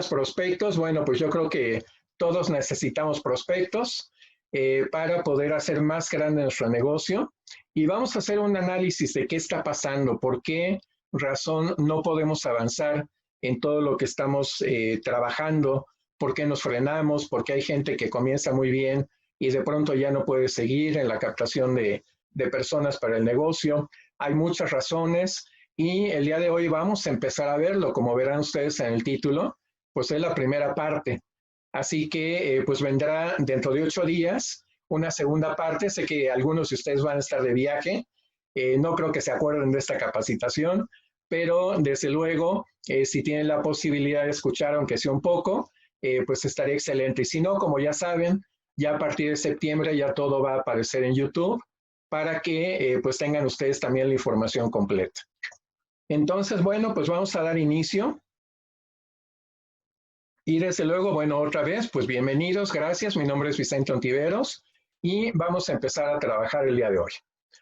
necesitas prospectos? Bueno, pues yo creo que todos necesitamos prospectos para poder hacer más grande nuestro negocio. Y vamos a hacer un análisis de qué está pasando, por qué razón no podemos avanzar en todo lo que estamos trabajando, por qué nos frenamos, por qué hay gente que comienza muy bien y de pronto ya no puede seguir en la captación de personas para el negocio. Hay muchas razones. Y el día de hoy vamos a empezar a verlo, como verán ustedes en el título, pues es la primera parte. Así que pues vendrá dentro de 8 días una segunda parte. Sé que algunos de ustedes van a estar de viaje, no creo que se acuerden de esta capacitación, pero desde luego, si tienen la posibilidad de escuchar, aunque sea un poco, pues estaría excelente. Y si no, como ya saben, ya a partir de septiembre ya todo va a aparecer en YouTube para que pues tengan ustedes también la información completa. Entonces, bueno, pues vamos a dar inicio. Y desde luego, bueno, otra vez, pues bienvenidos, gracias. Mi nombre es Vicente Ontiveros y vamos a empezar a trabajar el día de hoy.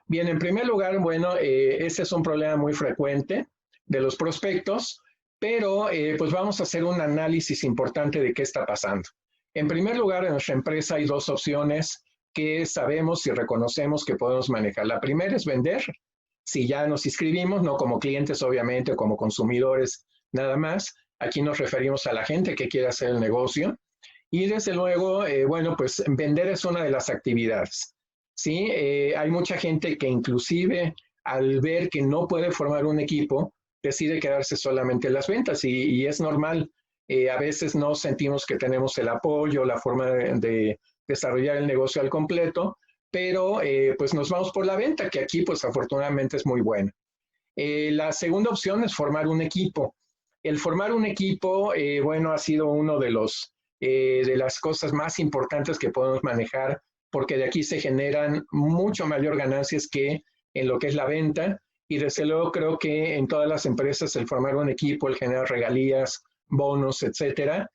Bien, en primer lugar, bueno, este es un problema muy frecuente de los prospectos, pero pues vamos a hacer un análisis importante de qué está pasando. En primer lugar, en nuestra empresa hay dos opciones que sabemos y reconocemos que podemos manejar. La primera es vender. Si ya nos inscribimos, no como clientes obviamente o como consumidores nada más, aquí nos referimos a la gente que quiere hacer el negocio y desde luego, bueno, pues vender es una de las actividades, ¿sí? Hay mucha gente que inclusive al ver que no puede formar un equipo, decide quedarse solamente en las ventas y es normal. A veces no sentimos que tenemos el apoyo, la forma de desarrollar el negocio al completo, pero pues nos vamos por la venta, que aquí pues afortunadamente es muy buena. La segunda opción es formar un equipo. El formar un equipo, bueno, ha sido uno de las cosas más importantes que podemos manejar, porque de aquí se generan mucho mayor ganancias que en lo que es la venta, y desde luego creo que en todas las empresas el formar un equipo, el generar regalías, bonos, etcétera,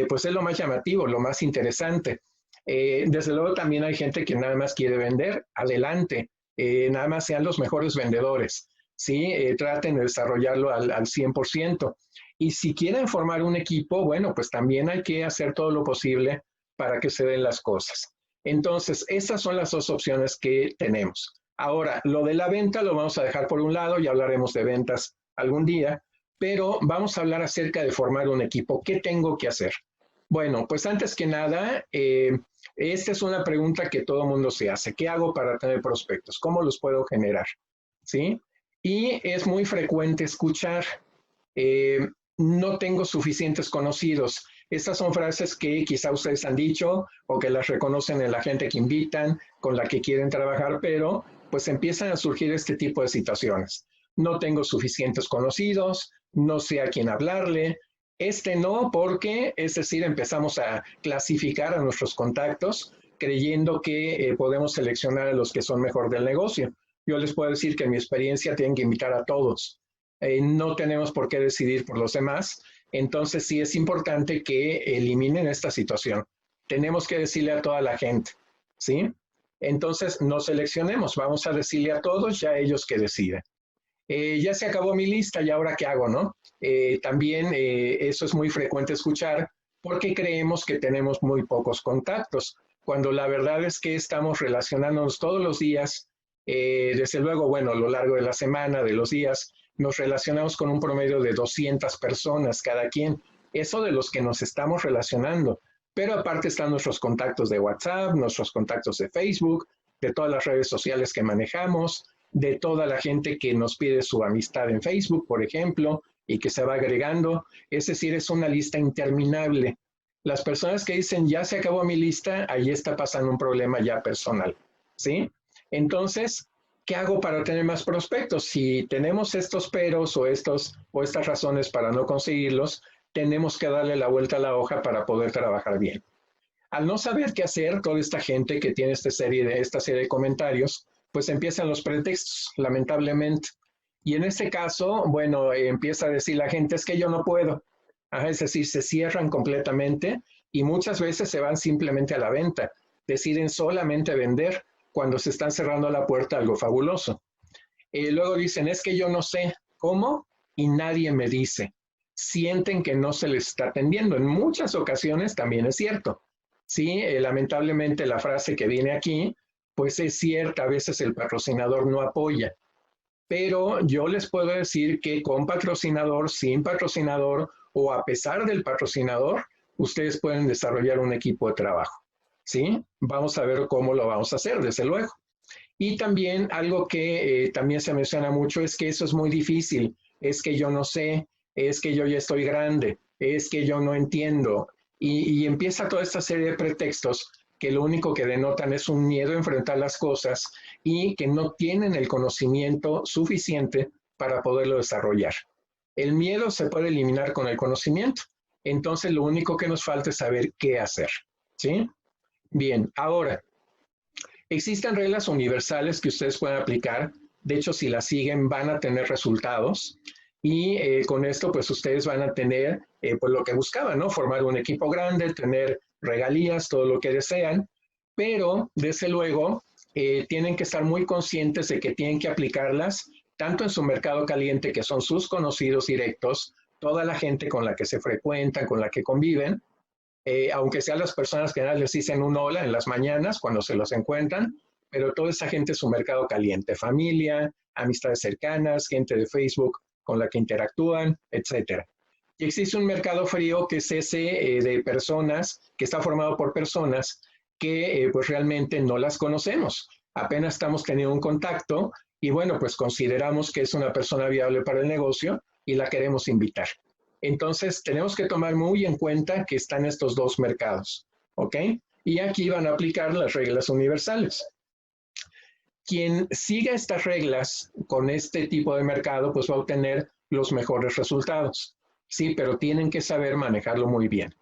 pues es lo más llamativo, lo más interesante. Desde luego también hay gente que nada más quiere vender, adelante, nada más sean los mejores vendedores, ¿sí? Traten de desarrollarlo al 100%. Y si quieren formar un equipo, bueno, pues también hay que hacer todo lo posible para que se den las cosas. Entonces, esas son las dos opciones que tenemos. Ahora, lo de la venta lo vamos a dejar por un lado, ya hablaremos de ventas algún día, pero vamos a hablar acerca de formar un equipo. ¿Qué tengo que hacer? Bueno, pues antes que nada, esta es una pregunta que todo el mundo se hace. ¿Qué hago para tener prospectos? ¿Cómo los puedo generar? ¿Sí? Y es muy frecuente escuchar, no tengo suficientes conocidos. Estas son frases que quizá ustedes han dicho o que las reconocen en la gente que invitan, con la que quieren trabajar, pero pues empiezan a surgir este tipo de situaciones. No tengo suficientes conocidos, no sé a quién hablarle. No, porque, es decir, empezamos a clasificar a nuestros contactos creyendo que podemos seleccionar a los que son mejor del negocio. Yo les puedo decir que en mi experiencia tienen que invitar a todos. No tenemos por qué decidir por los demás. Entonces sí es importante que eliminen esta situación. Tenemos que decirle a toda la gente, ¿sí? Entonces no seleccionemos, vamos a decirle a todos, ya ellos que deciden. Ya se acabó mi lista y ahora qué hago, ¿no? También eso es muy frecuente escuchar porque creemos que tenemos muy pocos contactos, cuando la verdad es que estamos relacionándonos todos los días, desde luego, bueno, a lo largo de la semana, de los días, nos relacionamos con un promedio de 200 personas cada quien, eso de los que nos estamos relacionando, pero aparte están nuestros contactos de WhatsApp, nuestros contactos de Facebook, de todas las redes sociales que manejamos, de toda la gente que nos pide su amistad en Facebook, por ejemplo, y que se va agregando. Es decir, es una lista interminable. Las personas que dicen, ya se acabó mi lista, ahí está pasando un problema ya personal, ¿sí? Entonces, ¿qué hago para tener más prospectos? Si tenemos estos peros o estas razones para no conseguirlos, tenemos que darle la vuelta a la hoja para poder trabajar bien. Al no saber qué hacer, toda esta gente que tiene esta serie de comentarios, pues empiezan los pretextos, lamentablemente. Y en este caso, bueno, empieza a decir la gente, es que yo no puedo. Ajá, es decir, se cierran completamente y muchas veces se van simplemente a la venta. Deciden solamente vender cuando se están cerrando la puerta a algo fabuloso. Luego dicen, es que yo no sé cómo y nadie me dice. sienten que no se les está atendiendo. En muchas ocasiones también es cierto. Sí, lamentablemente la frase que viene aquí, pues es cierta, a veces el patrocinador no apoya, pero yo les puedo decir que con patrocinador, sin patrocinador o a pesar del patrocinador, ustedes pueden desarrollar un equipo de trabajo. ¿Sí? Vamos a ver cómo lo vamos a hacer, desde luego. Y también algo que también se menciona mucho es que eso es muy difícil, es que yo no sé, es que yo ya estoy grande, es que yo no entiendo. Y empieza toda esta serie de pretextos que lo único que denotan es un miedo a enfrentar las cosas y que no tienen el conocimiento suficiente para poderlo desarrollar. El miedo se puede eliminar con el conocimiento. Entonces lo único que nos falta es saber qué hacer. ¿Sí? Bien, ahora, existen reglas universales que ustedes pueden aplicar. De hecho, si las siguen, van a tener resultados. Y con esto, pues ustedes van a tener pues lo que buscaban, ¿no? Formar un equipo grande, tener regalías, todo lo que desean. Pero, desde luego, tienen que estar muy conscientes de que tienen que aplicarlas tanto en su mercado caliente, que son sus conocidos directos, toda la gente con la que se frecuentan, con la que conviven, aunque sean las personas que les dicen un hola en las mañanas cuando se los encuentran, pero toda esa gente es su mercado caliente, familia, amistades cercanas, gente de Facebook con la que interactúan, etcétera. Y existe un mercado frío que es ese de personas, que está formado por personas que pues realmente no las conocemos, apenas estamos teniendo un contacto y bueno, pues consideramos que es una persona viable para el negocio y la queremos invitar. Entonces, tenemos que tomar muy en cuenta que están estos dos mercados, ¿ok? Y aquí van a aplicar las reglas universales. Quien siga estas reglas con este tipo de mercado, pues va a obtener los mejores resultados. Sí, pero tienen que saber manejarlo muy bien.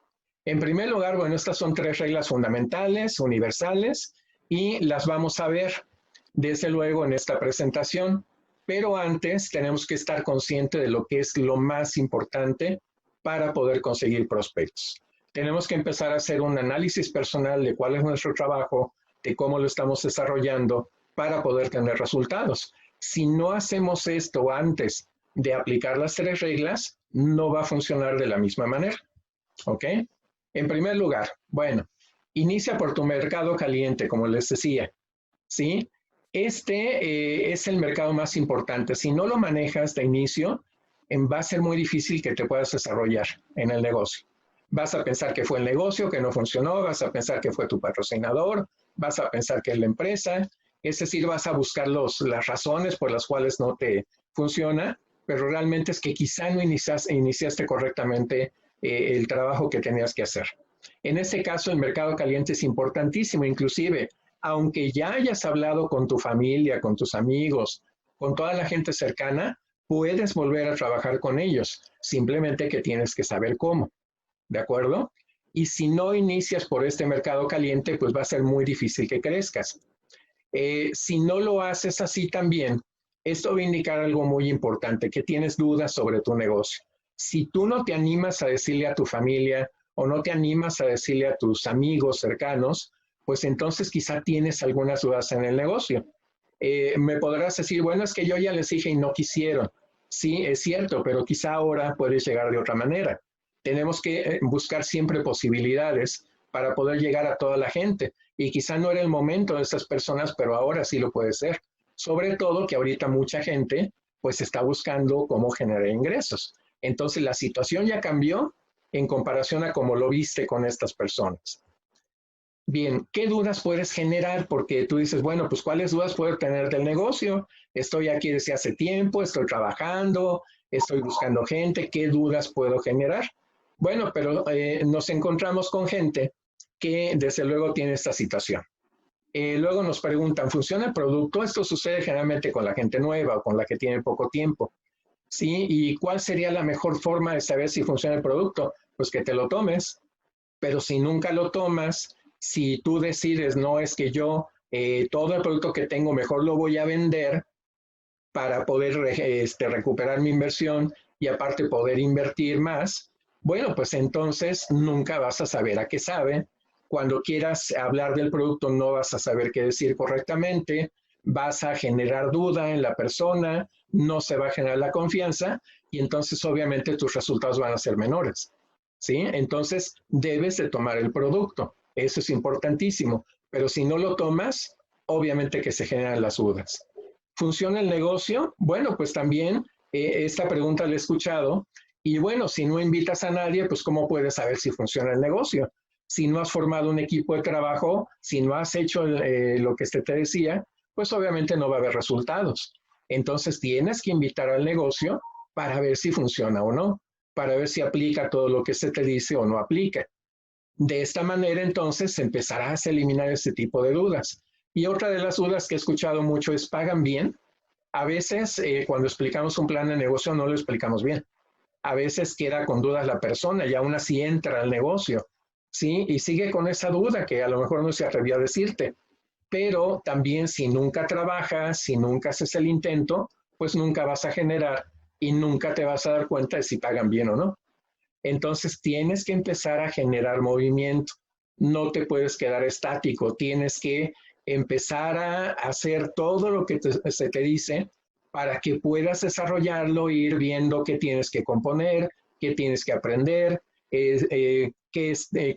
En primer lugar, bueno, estas son 3 reglas fundamentales, universales, y las vamos a ver, desde luego, en esta presentación. Pero antes tenemos que estar conscientes de lo que es lo más importante para poder conseguir prospectos. Tenemos que empezar a hacer un análisis personal de cuál es nuestro trabajo, de cómo lo estamos desarrollando para poder tener resultados. Si no hacemos esto antes de aplicar las 3 reglas, no va a funcionar de la misma manera. ¿Ok? En primer lugar, bueno, inicia por tu mercado caliente, como les decía. ¿Sí? Es el mercado más importante. Si no lo manejas de inicio, va a ser muy difícil que te puedas desarrollar en el negocio. Vas a pensar que fue el negocio que no funcionó, vas a pensar que fue tu patrocinador, vas a pensar que es la empresa, es decir, vas a buscar las razones por las cuales no te funciona, pero realmente es que quizá no iniciaste correctamente el trabajo que tenías que hacer. En este caso, el mercado caliente es importantísimo, inclusive aunque ya hayas hablado con tu familia, con tus amigos, con toda la gente cercana, puedes volver a trabajar con ellos, simplemente que tienes que saber cómo, ¿de acuerdo? Y si no inicias por este mercado caliente, pues va a ser muy difícil que crezcas. Si no lo haces así también, esto va a indicar algo muy importante, que tienes dudas sobre tu negocio. Si tú no te animas a decirle a tu familia o no te animas a decirle a tus amigos cercanos, pues entonces quizá tienes algunas dudas en el negocio. Me podrás decir, bueno, es que yo ya les dije y no quisieron. Sí, es cierto, pero quizá ahora puedes llegar de otra manera. Tenemos que buscar siempre posibilidades para poder llegar a toda la gente. Y quizá no era el momento de estas personas, pero ahora sí lo puede ser. Sobre todo que ahorita mucha gente pues está buscando cómo generar ingresos. Entonces la situación ya cambió en comparación a cómo lo viste con estas personas. Bien, ¿qué dudas puedes generar? Porque tú dices, bueno, pues ¿cuáles dudas puedo tener del negocio? Estoy aquí desde hace tiempo, estoy trabajando, estoy buscando gente, ¿qué dudas puedo generar? Bueno, pero nos encontramos con gente que desde luego tiene esta situación. Luego nos preguntan, ¿funciona el producto? Esto sucede generalmente con la gente nueva o con la que tiene poco tiempo. ¿Sí? ¿Y cuál sería la mejor forma de saber si funciona el producto? Pues que te lo tomes, pero si nunca lo tomas, si tú decides, no es que yo todo el producto que tengo mejor lo voy a vender para poder recuperar mi inversión y aparte poder invertir más, bueno, pues entonces nunca vas a saber a qué sabe. Cuando quieras hablar del producto no vas a saber qué decir correctamente, vas a generar duda en la persona, no se va a generar la confianza y entonces obviamente tus resultados van a ser menores, ¿sí? Entonces debes de tomar el producto, eso es importantísimo, pero si no lo tomas, obviamente que se generan las dudas. ¿Funciona el negocio? Bueno, pues también esta pregunta la he escuchado y bueno, si no invitas a nadie, pues ¿cómo puedes saber si funciona el negocio? Si no has formado un equipo de trabajo, si no has hecho lo que te decía, pues obviamente no va a haber resultados. Entonces tienes que invitar al negocio para ver si funciona o no, para ver si aplica todo lo que se te dice o no aplica. De esta manera, entonces, empezarás a eliminar este tipo de dudas. Y otra de las dudas que he escuchado mucho es, ¿pagan bien? A veces, cuando explicamos un plan de negocio, no lo explicamos bien. A veces queda con dudas la persona y aún así entra al negocio, ¿sí? Y sigue con esa duda que a lo mejor no se atrevió a decirte. Pero también si nunca trabajas, si nunca haces el intento, pues nunca vas a generar y nunca te vas a dar cuenta de si pagan bien o no. Entonces tienes que empezar a generar movimiento. No te puedes quedar estático, tienes que empezar a hacer todo lo que se te dice para que puedas desarrollarlo e ir viendo qué tienes que componer, qué tienes que aprender, qué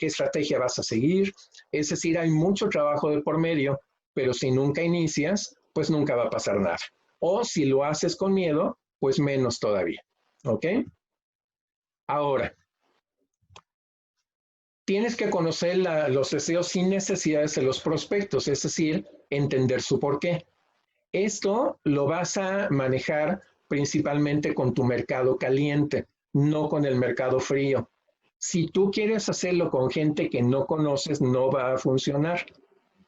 estrategia vas a seguir. Es decir, hay mucho trabajo de por medio, pero si nunca inicias, pues nunca va a pasar nada. O si lo haces con miedo, pues menos todavía. ¿Ok? Ahora, tienes que conocer los deseos y necesidades de los prospectos, es decir, entender su porqué. Esto lo vas a manejar principalmente con tu mercado caliente, no con el mercado frío. Si tú quieres hacerlo con gente que no conoces, no va a funcionar.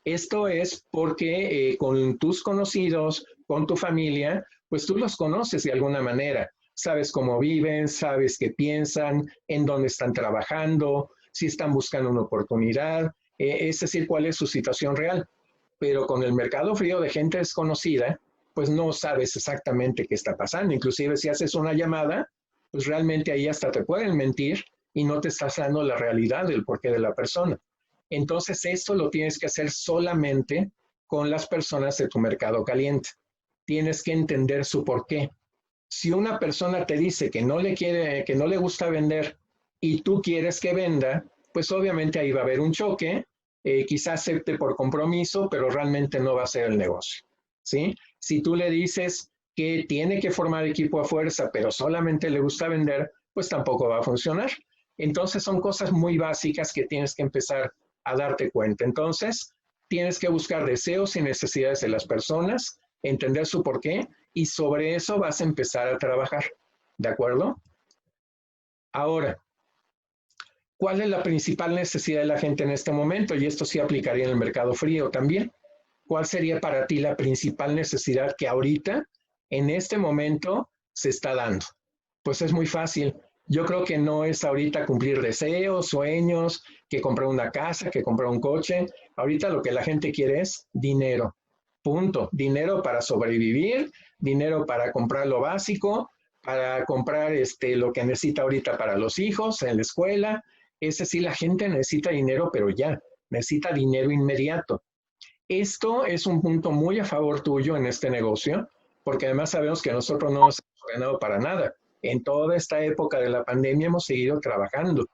Esto es porque con tus conocidos, con tu familia, pues tú los conoces de alguna manera. Sabes cómo viven, sabes qué piensan, en dónde están trabajando, si están buscando una oportunidad, es decir, cuál es su situación real. Pero con el mercado frío de gente desconocida, pues no sabes exactamente qué está pasando. Inclusive si haces una llamada, pues realmente ahí hasta te pueden mentir y no te estás dando la realidad del porqué de la persona. Entonces, esto lo tienes que hacer solamente con las personas de tu mercado caliente. Tienes que entender su porqué. Si una persona te dice que no le quiere, que no le gusta vender y tú quieres que venda, pues obviamente ahí va a haber un choque, quizás acepte por compromiso, pero realmente no va a ser el negocio, ¿sí? Si tú le dices que tiene que formar equipo a fuerza, pero solamente le gusta vender, pues tampoco va a funcionar. Entonces son cosas muy básicas que tienes que empezar a darte cuenta. Entonces, tienes que buscar deseos y necesidades de las personas, entender su porqué y sobre eso vas a empezar a trabajar. ¿De acuerdo? Ahora, ¿cuál es la principal necesidad de la gente en este momento? Y esto sí aplicaría en el mercado frío también. ¿Cuál sería para ti la principal necesidad que ahorita, en este momento, se está dando? Pues es muy fácil. Yo creo que no es ahorita cumplir deseos, sueños, que comprar una casa, que comprar un coche. Ahorita lo que la gente quiere es dinero. Punto. Dinero para sobrevivir, dinero para comprar lo básico, para comprar lo que necesita ahorita para los hijos en la escuela. Es decir, la gente necesita dinero, pero ya, necesita dinero inmediato. Esto es un punto muy a favor tuyo en este negocio, porque además sabemos que nosotros no nos hemos ganado para nada. En toda esta época de la pandemia hemos seguido trabajando,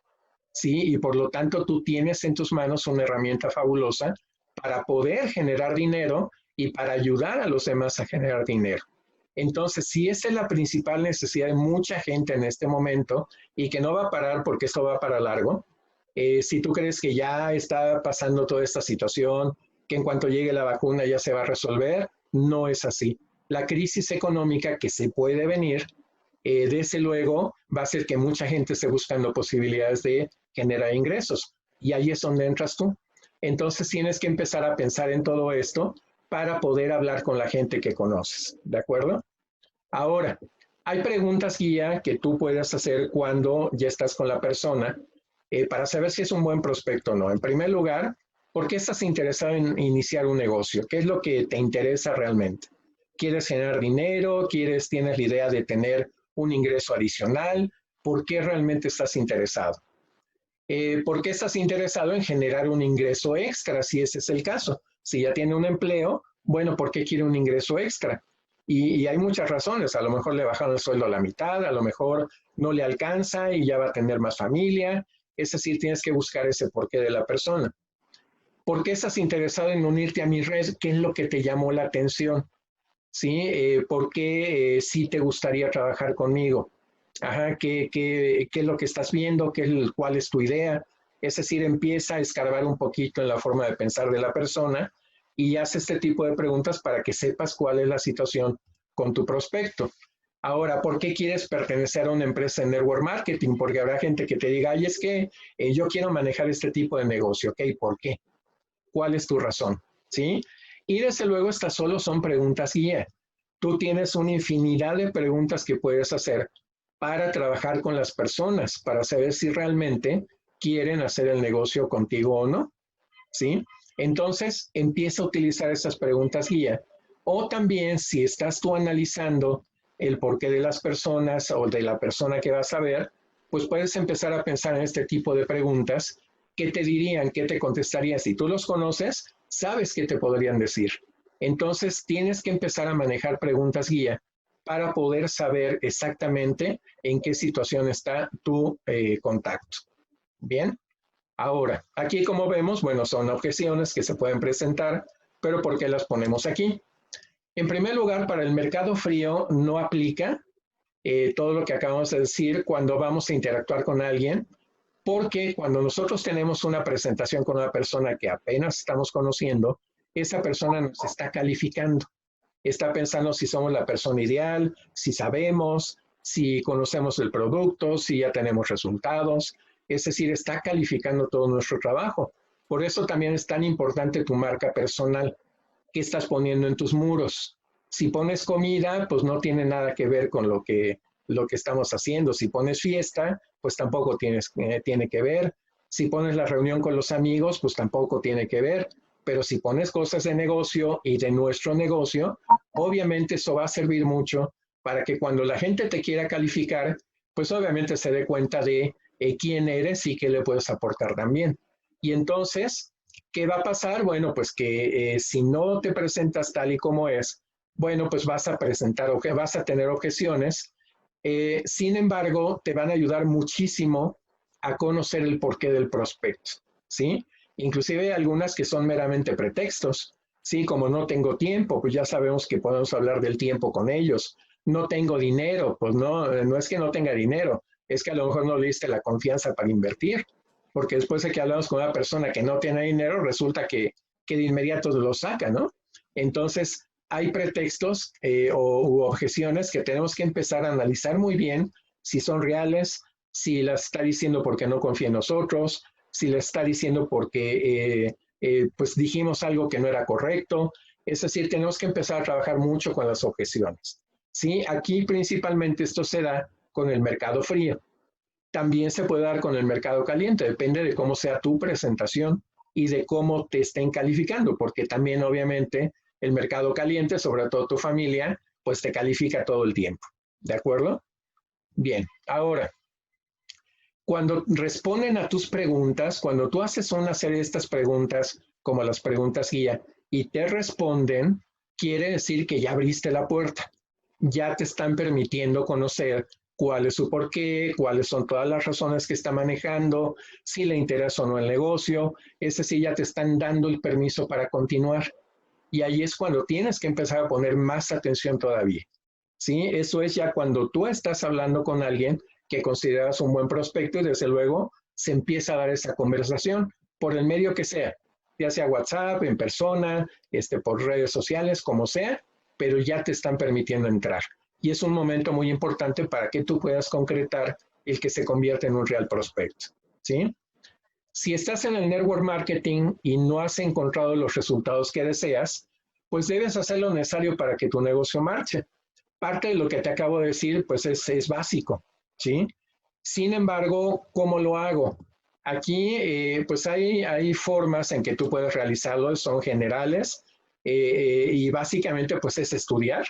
¿sí? Y por lo tanto tú tienes en tus manos una herramienta fabulosa para poder generar dinero y para ayudar a los demás a generar dinero. Entonces, si esa es la principal necesidad de mucha gente en este momento y que no va a parar porque esto va para largo, si tú crees que ya está pasando toda esta situación, que en cuanto llegue la vacuna ya se va a resolver, no es así. La crisis económica que se puede venir, desde luego, va a hacer que mucha gente esté buscando posibilidades de generar ingresos. Y ahí es donde entras tú. Entonces tienes que empezar a pensar en todo esto para poder hablar con la gente que conoces. ¿De acuerdo? Ahora, hay preguntas guía que tú puedes hacer cuando ya estás con la persona para saber si es un buen prospecto o no. En primer lugar, ¿por qué estás interesado en iniciar un negocio? ¿Qué es lo que te interesa realmente? ¿Quieres generar dinero? ¿Tienes la idea de tener un ingreso adicional? ¿Por qué realmente estás interesado? ¿Por qué estás interesado en generar un ingreso extra, si ese es el caso? Si ya tiene un empleo, bueno, ¿por qué quiere un ingreso extra? Y hay muchas razones, a lo mejor le bajaron el sueldo a la mitad, a lo mejor no le alcanza y ya va a tener más familia, es decir, tienes que buscar ese porqué de la persona. ¿Por qué estás interesado en unirte a mi red? ¿Qué es lo que te llamó la atención? ¿Sí? ¿Por qué sí te gustaría trabajar conmigo? Ajá, ¿qué es lo que estás viendo? ¿Cuál es tu idea? Es decir, empieza a escarbar un poquito en la forma de pensar de la persona y haz este tipo de preguntas para que sepas cuál es la situación con tu prospecto. Ahora, ¿por qué quieres pertenecer a una empresa de network marketing? Porque habrá gente que te diga, ay, es que yo quiero manejar este tipo de negocio, ¿ok? ¿Por qué? ¿Cuál es tu razón? ¿Sí? Y desde luego estas solo son preguntas guía. Tú tienes una infinidad de preguntas que puedes hacer para trabajar con las personas, para saber si realmente quieren hacer el negocio contigo o no. ¿Sí? Entonces, empieza a utilizar esas preguntas guía. O también, si estás tú analizando el porqué de las personas o de la persona que vas a ver, pues puedes empezar a pensar en este tipo de preguntas. ¿Qué te dirían? ¿Qué te contestarían? Si tú los conoces, sabes qué te podrían decir. Entonces, tienes que empezar a manejar preguntas guía para poder saber exactamente en qué situación está tu contacto. Bien. Ahora, aquí como vemos, bueno, son objeciones que se pueden presentar, pero ¿por qué las ponemos aquí? En primer lugar, para el mercado frío no aplica todo lo que acabamos de decir cuando vamos a interactuar con alguien, porque cuando nosotros tenemos una presentación con una persona que apenas estamos conociendo, esa persona nos está calificando, está pensando si somos la persona ideal, si sabemos, si conocemos el producto, si ya tenemos resultados, es decir, está calificando todo nuestro trabajo. Por eso también es tan importante tu marca personal. ¿Qué estás poniendo en tus muros? Si pones comida, pues no tiene nada que ver con lo que estamos haciendo. Si pones fiesta, pues tampoco tiene que ver. Si pones la reunión con los amigos, pues tampoco tiene que ver. Pero si pones cosas de negocio y de nuestro negocio, obviamente eso va a servir mucho para que cuando la gente te quiera calificar, pues obviamente se dé cuenta de quién eres y qué le puedes aportar también. Y entonces, ¿qué va a pasar? Bueno, pues que si no te presentas tal y como es, bueno, pues vas a presentar, vas a tener objeciones. Sin embargo, te van a ayudar muchísimo a conocer el porqué del prospecto, ¿sí? Inclusive hay algunas que son meramente pretextos, ¿sí? Como no tengo tiempo, pues ya sabemos que podemos hablar del tiempo con ellos. No tengo dinero, pues no es que no tenga dinero, es que a lo mejor no le diste la confianza para invertir, porque después de que hablamos con una persona que no tiene dinero, resulta que de inmediato lo saca, ¿no? Entonces, hay pretextos u objeciones que tenemos que empezar a analizar muy bien si son reales, si las está diciendo porque no confía en nosotros, si las está diciendo porque pues dijimos algo que no era correcto. Es decir, tenemos que empezar a trabajar mucho con las objeciones. ¿Sí? Aquí principalmente esto se da con el mercado frío. También se puede dar con el mercado caliente, depende de cómo sea tu presentación y de cómo te estén calificando, porque también obviamente el mercado caliente, sobre todo tu familia, pues te califica todo el tiempo. ¿De acuerdo? Bien, ahora, cuando responden a tus preguntas, cuando tú haces una serie de estas preguntas, como las preguntas guía, y te responden, quiere decir que ya abriste la puerta, ya te están permitiendo conocer cuál es su porqué, cuáles son todas las razones que está manejando, si le interesa o no el negocio, es decir, ya te están dando el permiso para continuar. Y ahí es cuando tienes que empezar a poner más atención todavía. ¿Sí? Eso es ya cuando tú estás hablando con alguien que consideras un buen prospecto y desde luego se empieza a dar esa conversación por el medio que sea, ya sea WhatsApp, en persona, por redes sociales, como sea, pero ya te están permitiendo entrar. Y es un momento muy importante para que tú puedas concretar el que se convierta en un real prospecto. ¿Sí? Si estás en el network marketing y no has encontrado los resultados que deseas, pues debes hacer lo necesario para que tu negocio marche. Parte de lo que te acabo de decir, pues es básico, ¿sí? Sin embargo, ¿cómo lo hago? Aquí, pues hay formas en que tú puedes realizarlo, son generales, y básicamente, pues es estudiar,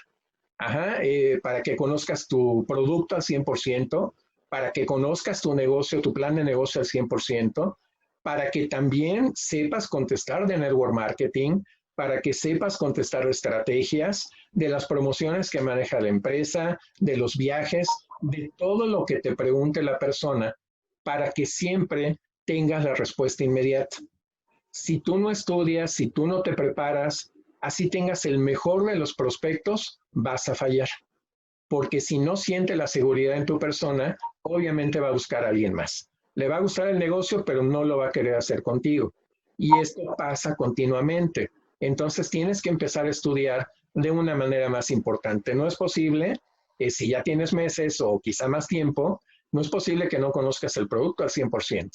para que conozcas tu producto al 100%, para que conozcas tu negocio, tu plan de negocio al 100%, para que también sepas contestar de network marketing, para que sepas contestar estrategias de las promociones que maneja la empresa, de los viajes, de todo lo que te pregunte la persona, para que siempre tengas la respuesta inmediata. Si tú no estudias, si tú no te preparas, así tengas el mejor de los prospectos, vas a fallar. Porque si no siente la seguridad en tu persona, obviamente va a buscar a alguien más. Le va a gustar el negocio, pero no lo va a querer hacer contigo. Y esto pasa continuamente. Entonces tienes que empezar a estudiar de una manera más importante. No es posible, si ya tienes meses o quizá más tiempo, no es posible que no conozcas el producto al 100%.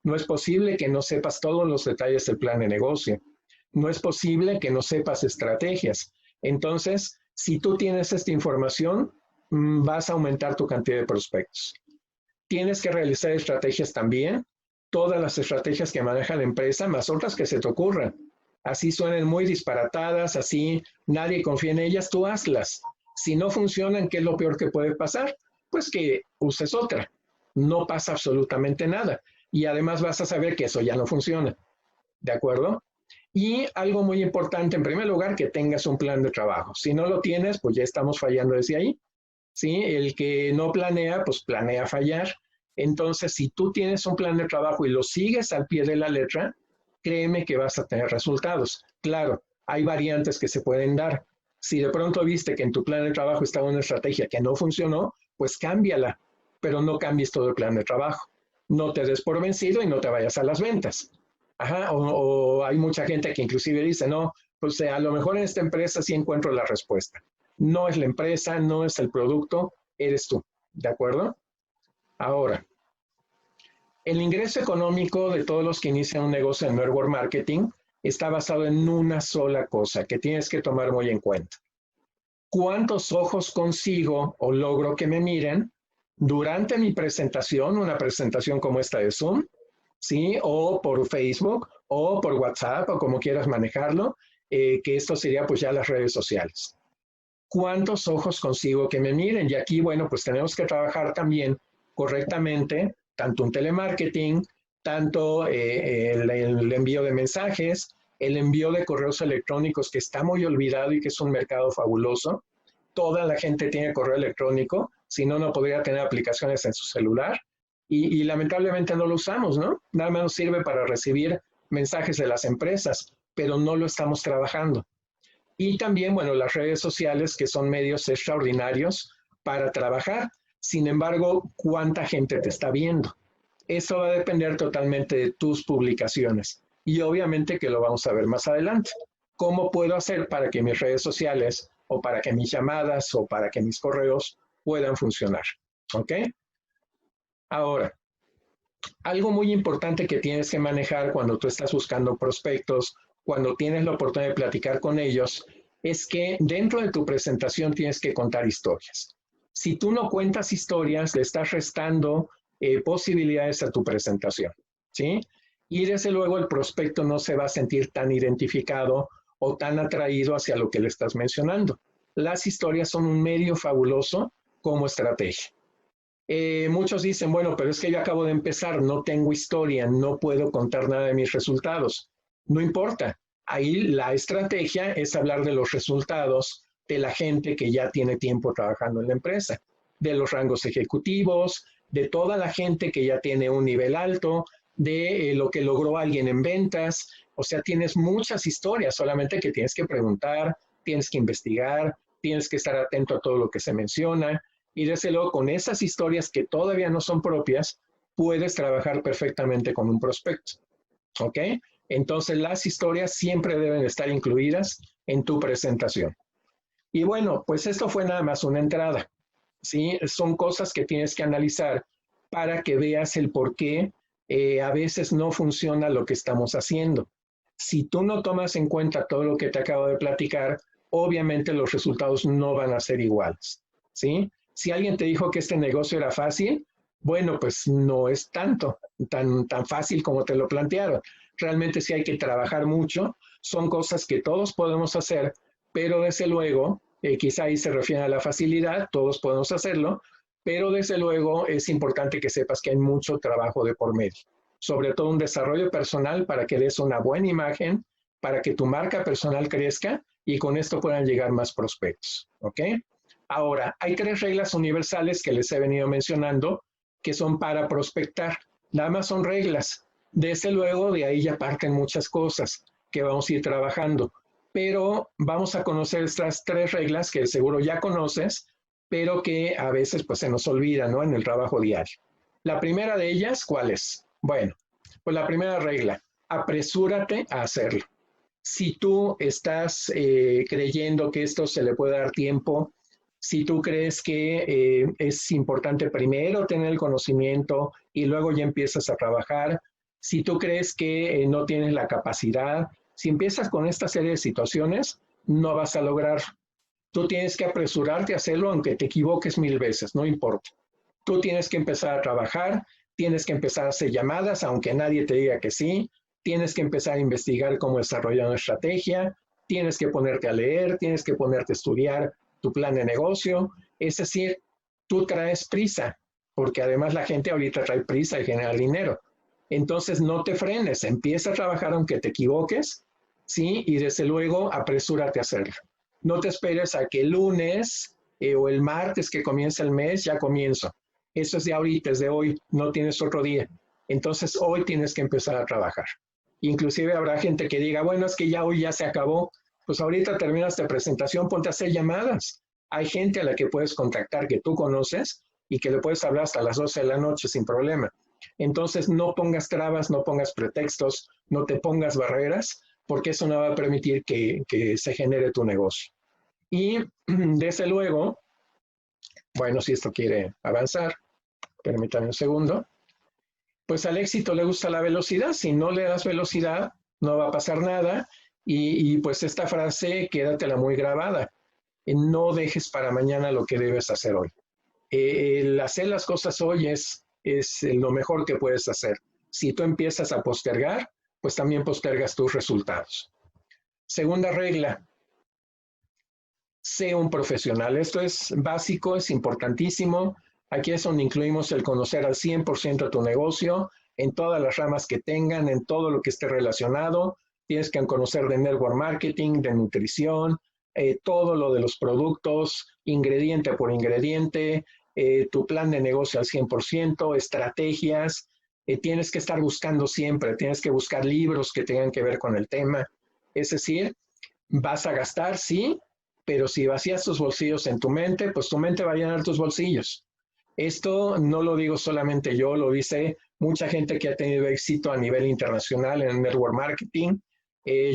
No es posible que no sepas todos los detalles del plan de negocio. No es posible que no sepas estrategias. Entonces, si tú tienes esta información, vas a aumentar tu cantidad de prospectos. Tienes que realizar estrategias también, todas las estrategias que maneja la empresa, más otras que se te ocurran. Así suenen muy disparatadas, así nadie confía en ellas, tú hazlas. Si no funcionan, ¿qué es lo peor que puede pasar? Pues que uses otra. No pasa absolutamente nada. Y además vas a saber que eso ya no funciona. ¿De acuerdo? Y algo muy importante, en primer lugar, que tengas un plan de trabajo. Si no lo tienes, pues ya estamos fallando desde ahí. ¿Sí? El que no planea, pues planea fallar. Entonces, si tú tienes un plan de trabajo y lo sigues al pie de la letra, créeme que vas a tener resultados. Claro, hay variantes que se pueden dar. Si de pronto viste que en tu plan de trabajo estaba una estrategia que no funcionó, pues cámbiala, pero no cambies todo el plan de trabajo. No te des por vencido y no te vayas a las ventas. Ajá, o hay mucha gente que inclusive dice, no, pues a lo mejor en esta empresa sí encuentro la respuesta. No es la empresa, no es el producto, eres tú, ¿de acuerdo? Ahora, el ingreso económico de todos los que inician un negocio en network marketing está basado en una sola cosa que tienes que tomar muy en cuenta. ¿Cuántos ojos consigo o logro que me miren durante mi presentación, una presentación como esta de Zoom, ¿sí? O por Facebook, o por WhatsApp, o como quieras manejarlo, que esto sería pues ya las redes sociales. ¿Cuántos ojos consigo que me miren? Y aquí, bueno, pues tenemos que trabajar también correctamente, tanto un telemarketing, tanto el envío de mensajes, el envío de correos electrónicos, que está muy olvidado y que es un mercado fabuloso. Toda la gente tiene correo electrónico, si no, no podría tener aplicaciones en su celular. Y lamentablemente no lo usamos, ¿no? Nada más nos sirve para recibir mensajes de las empresas, pero no lo estamos trabajando. Y también, bueno, las redes sociales, que son medios extraordinarios para trabajar. Sin embargo, ¿cuánta gente te está viendo? Eso va a depender totalmente de tus publicaciones. Y obviamente que lo vamos a ver más adelante. ¿Cómo puedo hacer para que mis redes sociales o para que mis llamadas o para que mis correos puedan funcionar? ¿Ok? Ahora, algo muy importante que tienes que manejar cuando tú estás buscando prospectos, cuando tienes la oportunidad de platicar con ellos, es que dentro de tu presentación tienes que contar historias. Si tú no cuentas historias, le estás restando posibilidades a tu presentación, ¿sí? Y desde luego el prospecto no se va a sentir tan identificado o tan atraído hacia lo que le estás mencionando. Las historias son un medio fabuloso como estrategia. Muchos dicen, bueno, pero es que yo acabo de empezar, no tengo historia, no puedo contar nada de mis resultados. No importa, ahí la estrategia es hablar de los resultados de la gente que ya tiene tiempo trabajando en la empresa, de los rangos ejecutivos, de toda la gente que ya tiene un nivel alto, de lo que logró alguien en ventas. O sea, tienes muchas historias, solamente que tienes que preguntar, tienes que investigar, tienes que estar atento a todo lo que se menciona. Y desde luego, con esas historias que todavía no son propias, puedes trabajar perfectamente con un prospecto. ¿Ok? Entonces, las historias siempre deben estar incluidas en tu presentación. Y bueno, pues esto fue nada más una entrada. ¿Sí? Son cosas que tienes que analizar para que veas el por qué a veces no funciona lo que estamos haciendo. Si tú no tomas en cuenta todo lo que te acabo de platicar, obviamente los resultados no van a ser iguales. ¿Sí? Si alguien te dijo que este negocio era fácil, bueno, pues no es tan fácil como te lo plantearon. Realmente sí hay que trabajar mucho, son cosas que todos podemos hacer, pero desde luego, quizá ahí se refiere a la facilidad, todos podemos hacerlo, pero desde luego es importante que sepas que hay mucho trabajo de por medio, sobre todo un desarrollo personal para que des una buena imagen, para que tu marca personal crezca y con esto puedan llegar más prospectos, ¿ok? Ahora, hay 3 reglas universales que les he venido mencionando que son para prospectar. Nada más son reglas. Desde luego, de ahí ya parten muchas cosas que vamos a ir trabajando. Pero vamos a conocer estas 3 reglas que seguro ya conoces, pero que a veces pues se nos olvida, ¿no? En el trabajo diario. La primera de ellas, ¿cuál es? Bueno, pues la primera regla, apresúrate a hacerlo. Si tú estás creyendo que esto se le puede dar tiempo, si tú crees que es importante primero tener el conocimiento y luego ya empiezas a trabajar, si tú crees que no tienes la capacidad, si empiezas con esta serie de situaciones, no vas a lograr. Tú tienes que apresurarte a hacerlo aunque te equivoques 1000 veces, no importa. Tú tienes que empezar a trabajar, tienes que empezar a hacer llamadas aunque nadie te diga que sí, tienes que empezar a investigar cómo desarrollar una estrategia, tienes que ponerte a leer, tienes que ponerte a estudiar tu plan de negocio. Es decir, tú traes prisa, porque además la gente ahorita trae prisa de generar dinero. Entonces no te frenes, empieza a trabajar aunque te equivoques, ¿sí? Y desde luego apresúrate a hacerlo. No te esperes a que el lunes o el martes que comience el mes ya comienzo. Eso es de ahorita, es de hoy, no tienes otro día. Entonces hoy tienes que empezar a trabajar. Inclusive habrá gente que diga, bueno, es que ya hoy ya se acabó. Pues ahorita terminas esta presentación, ponte a hacer llamadas. Hay gente a la que puedes contactar que tú conoces y que le puedes hablar hasta las 12 de la noche sin problema. Entonces no pongas trabas, no pongas pretextos, no te pongas barreras, porque eso no va a permitir que se genere tu negocio. Y desde luego, bueno, si esto quiere avanzar, permítame un segundo, pues al éxito le gusta la velocidad. Si no le das velocidad, no va a pasar nada. Y pues esta frase, quédatela muy grabada. No dejes para mañana lo que debes hacer hoy. El hacer las cosas hoy es lo mejor que puedes hacer. Si tú empiezas a postergar, pues también postergas tus resultados. Segunda regla, sé un profesional. Esto es básico, es importantísimo. Aquí es donde incluimos el conocer al 100% tu negocio, en todas las ramas que tengan, en todo lo que esté relacionado. Tienes que conocer de network marketing, de nutrición, todo lo de los productos, ingrediente por ingrediente, tu plan de negocio al 100%, estrategias. Tienes que estar buscando siempre, tienes que buscar libros que tengan que ver con el tema. Es decir, vas a gastar, sí, pero si vacías tus bolsillos en tu mente, pues tu mente va a llenar tus bolsillos. Esto no lo digo solamente yo, lo dice mucha gente que ha tenido éxito a nivel internacional en network marketing.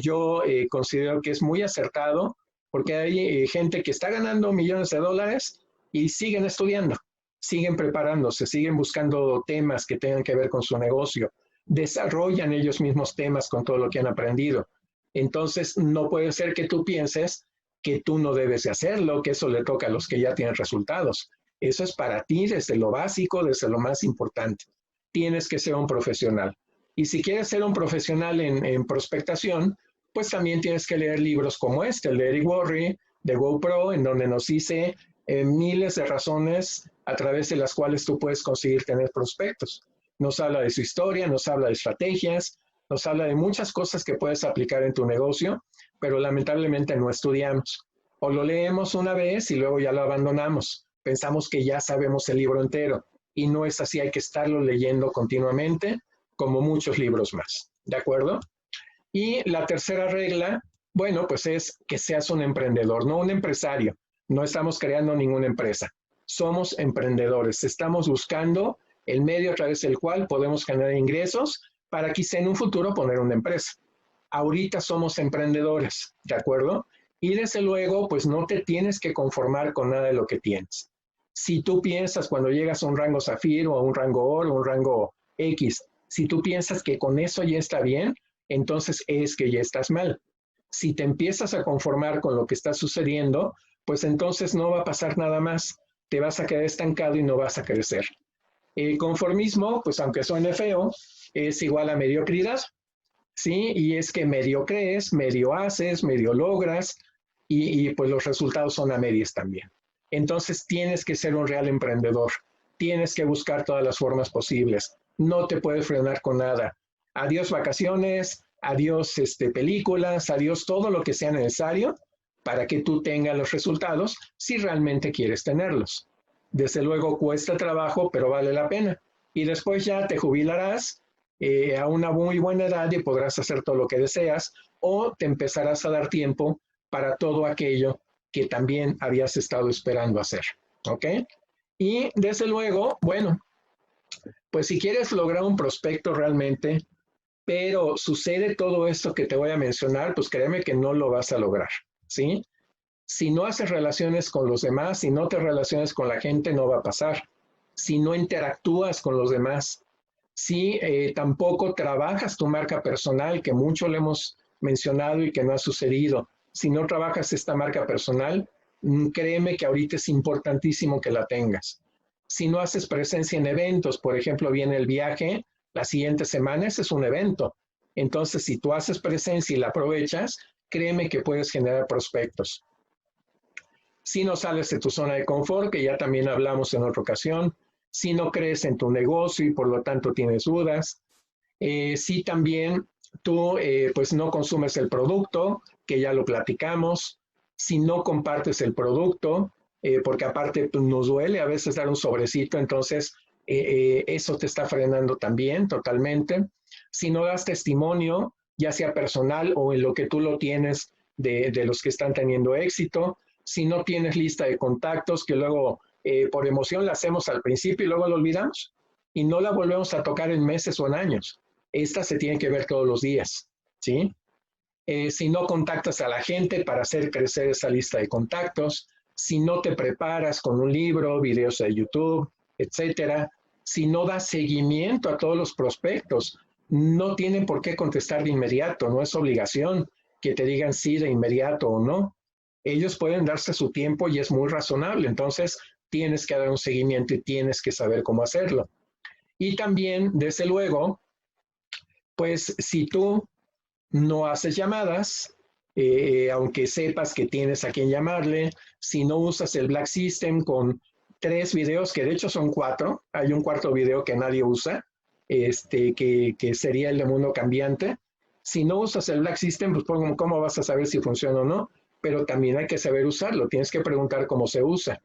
Yo considero que es muy acertado porque hay gente que está ganando millones de dólares y siguen estudiando, siguen preparándose, siguen buscando temas que tengan que ver con su negocio, desarrollan ellos mismos temas con todo lo que han aprendido. Entonces, no puede ser que tú pienses que tú no debes de hacerlo, que eso le toca a los que ya tienen resultados. Eso es para ti desde lo básico, desde lo más importante. Tienes que ser un profesional. Y si quieres ser un profesional en prospectación, pues también tienes que leer libros como este, el de Eric Worre, de GoPro, en donde nos dice miles de razones a través de las cuales tú puedes conseguir tener prospectos. Nos habla de su historia, nos habla de estrategias, nos habla de muchas cosas que puedes aplicar en tu negocio, pero lamentablemente no estudiamos. O lo leemos una vez y luego ya lo abandonamos. Pensamos que ya sabemos el libro entero y no es así, hay que estarlo leyendo continuamente, como muchos libros más. ¿De acuerdo? Y la tercera regla, bueno, pues es que seas un emprendedor, no un empresario. No estamos creando ninguna empresa. Somos emprendedores. Estamos buscando el medio a través del cual podemos generar ingresos para quizá en un futuro poner una empresa. Ahorita somos emprendedores, ¿de acuerdo? Y desde luego, pues no te tienes que conformar con nada de lo que tienes. Si tú piensas cuando llegas a un rango zafiro, a un rango oro, a un rango X, si tú piensas que con eso ya está bien, entonces es que ya estás mal. Si te empiezas a conformar con lo que está sucediendo, pues entonces no va a pasar nada más. Te vas a quedar estancado y no vas a crecer. El conformismo, pues aunque suene feo, es igual a mediocridad. ¿Sí? Y es que medio crees, medio haces, medio logras y pues los resultados son a medias también. Entonces tienes que ser un real emprendedor, tienes que buscar todas las formas posibles, no te puedes frenar con nada. Adiós vacaciones, adiós películas, adiós todo lo que sea necesario para que tú tengas los resultados si realmente quieres tenerlos. Desde luego cuesta trabajo, pero vale la pena. Y después ya te jubilarás a una muy buena edad y podrás hacer todo lo que deseas o te empezarás a dar tiempo para todo aquello que también habías estado esperando hacer. ¿Ok? Y desde luego, bueno, pues si quieres lograr un prospecto realmente, pero sucede todo esto que te voy a mencionar, pues créeme que no lo vas a lograr, ¿sí? Si no haces relaciones con los demás, si no te relacionas con la gente, no va a pasar. Si no interactúas con los demás, si tampoco trabajas tu marca personal, que mucho le hemos mencionado y que no ha sucedido, si no trabajas esta marca personal, créeme que ahorita es importantísimo que la tengas. Si no haces presencia en eventos, por ejemplo, viene el viaje, la siguiente semana, ese es un evento. Entonces, si tú haces presencia y la aprovechas, créeme que puedes generar prospectos. Si no sales de tu zona de confort, que ya también hablamos en otra ocasión, si no crees en tu negocio y por lo tanto tienes dudas, si también tú pues no consumes el producto, que ya lo platicamos, si no compartes el producto, porque aparte pues, nos duele a veces dar un sobrecito, entonces eso te está frenando también totalmente. Si no das testimonio, ya sea personal o en lo que tú lo tienes de los que están teniendo éxito, si no tienes lista de contactos, que luego por emoción la hacemos al principio y luego la olvidamos y no la volvemos a tocar en meses o en años. Esta se tiene que ver todos los días, ¿sí? Si no contactas a la gente para hacer crecer esa lista de contactos, si no te preparas con un libro, videos de YouTube, etcétera, si no das seguimiento a todos los prospectos, no tienen por qué contestar de inmediato, no es obligación que te digan sí de inmediato o no. Ellos pueden darse su tiempo y es muy razonable, entonces tienes que dar un seguimiento y tienes que saber cómo hacerlo. Y también, desde luego, pues si tú no haces llamadas, aunque sepas que tienes a quien llamarle, si no usas el Black System con 3 videos, que de hecho son 4, hay un cuarto video que nadie usa, que sería el de Mundo Cambiante. Si no usas el Black System, pues ¿cómo vas a saber si funciona o no? Pero también hay que saber usarlo, tienes que preguntar cómo se usa.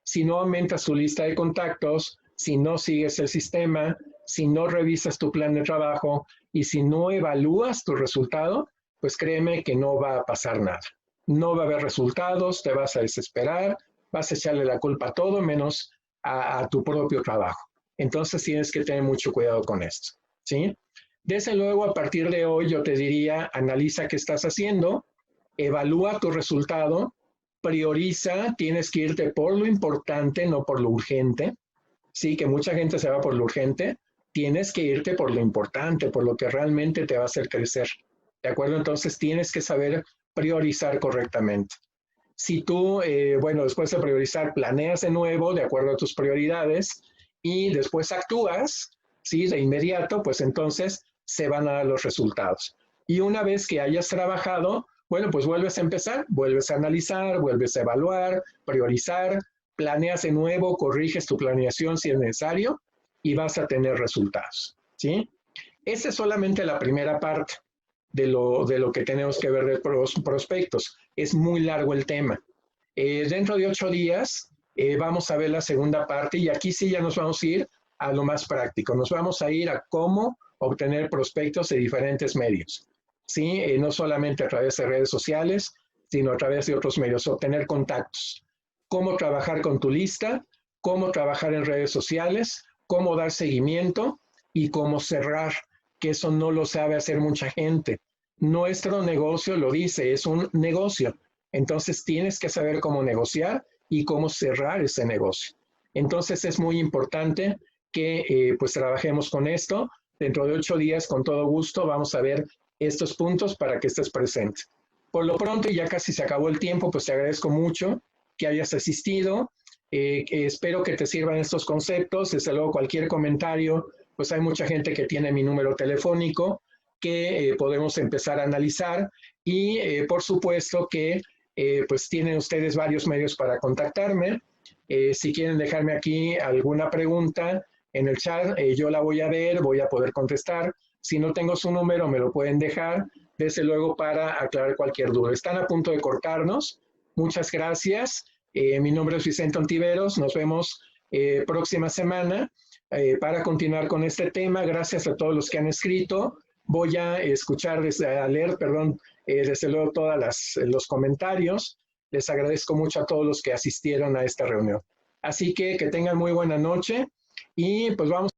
Si no aumentas tu lista de contactos, si no sigues el sistema, si no revisas tu plan de trabajo y si no evalúas tu resultado, pues créeme que no va a pasar nada. No va a haber resultados, te vas a desesperar, vas a echarle la culpa a todo menos a tu propio trabajo. Entonces tienes que tener mucho cuidado con esto, ¿sí? Desde luego, a partir de hoy yo te diría, analiza qué estás haciendo, evalúa tu resultado, prioriza, tienes que irte por lo importante, no por lo urgente. Sí, que mucha gente se va por lo urgente, tienes que irte por lo importante, por lo que realmente te va a hacer crecer. ¿De acuerdo? Entonces tienes que saber priorizar correctamente. Si tú, bueno, después de priorizar, planeas de nuevo de acuerdo a tus prioridades y después actúas, ¿sí? De inmediato, pues entonces se van a dar los resultados. Y una vez que hayas trabajado, bueno, pues vuelves a empezar, vuelves a analizar, vuelves a evaluar, priorizar, planeas de nuevo, corriges tu planeación si es necesario y vas a tener resultados, ¿sí? Esta es solamente la primera parte de lo que tenemos que ver de prospectos. Es muy largo el tema. Dentro de 8 días vamos a ver la segunda parte y aquí sí ya nos vamos a ir a lo más práctico. Nos vamos a ir a cómo obtener prospectos de diferentes medios. ¿Sí? No solamente a través de redes sociales, sino a través de otros medios, obtener contactos. Cómo trabajar con tu lista, cómo trabajar en redes sociales, cómo dar seguimiento y cómo cerrar, que eso no lo sabe hacer mucha gente. Nuestro negocio lo dice, es un negocio. Entonces tienes que saber cómo negociar y cómo cerrar ese negocio. Entonces es muy importante que pues trabajemos con esto. Dentro de 8 días, con todo gusto, vamos a ver estos puntos para que estés presente. Por lo pronto, ya casi se acabó el tiempo, pues te agradezco mucho que hayas asistido. Espero que te sirvan estos conceptos. Desde luego, cualquier comentario, pues hay mucha gente que tiene mi número telefónico que podemos empezar a analizar y por supuesto que pues tienen ustedes varios medios para contactarme. Si quieren dejarme aquí alguna pregunta en el chat, yo la voy a ver, voy a poder contestar. Si no tengo su número, me lo pueden dejar, desde luego, para aclarar cualquier duda. Están a punto de cortarnos. Muchas gracias. Mi nombre es Vicente Ontiveros. Nos vemos próxima semana para continuar con este tema. Gracias a todos los que han escrito. Voy a escuchar, a leer, perdón, desde luego todos los comentarios. Les agradezco mucho a todos los que asistieron a esta reunión. Así que tengan muy buena noche y pues vamos.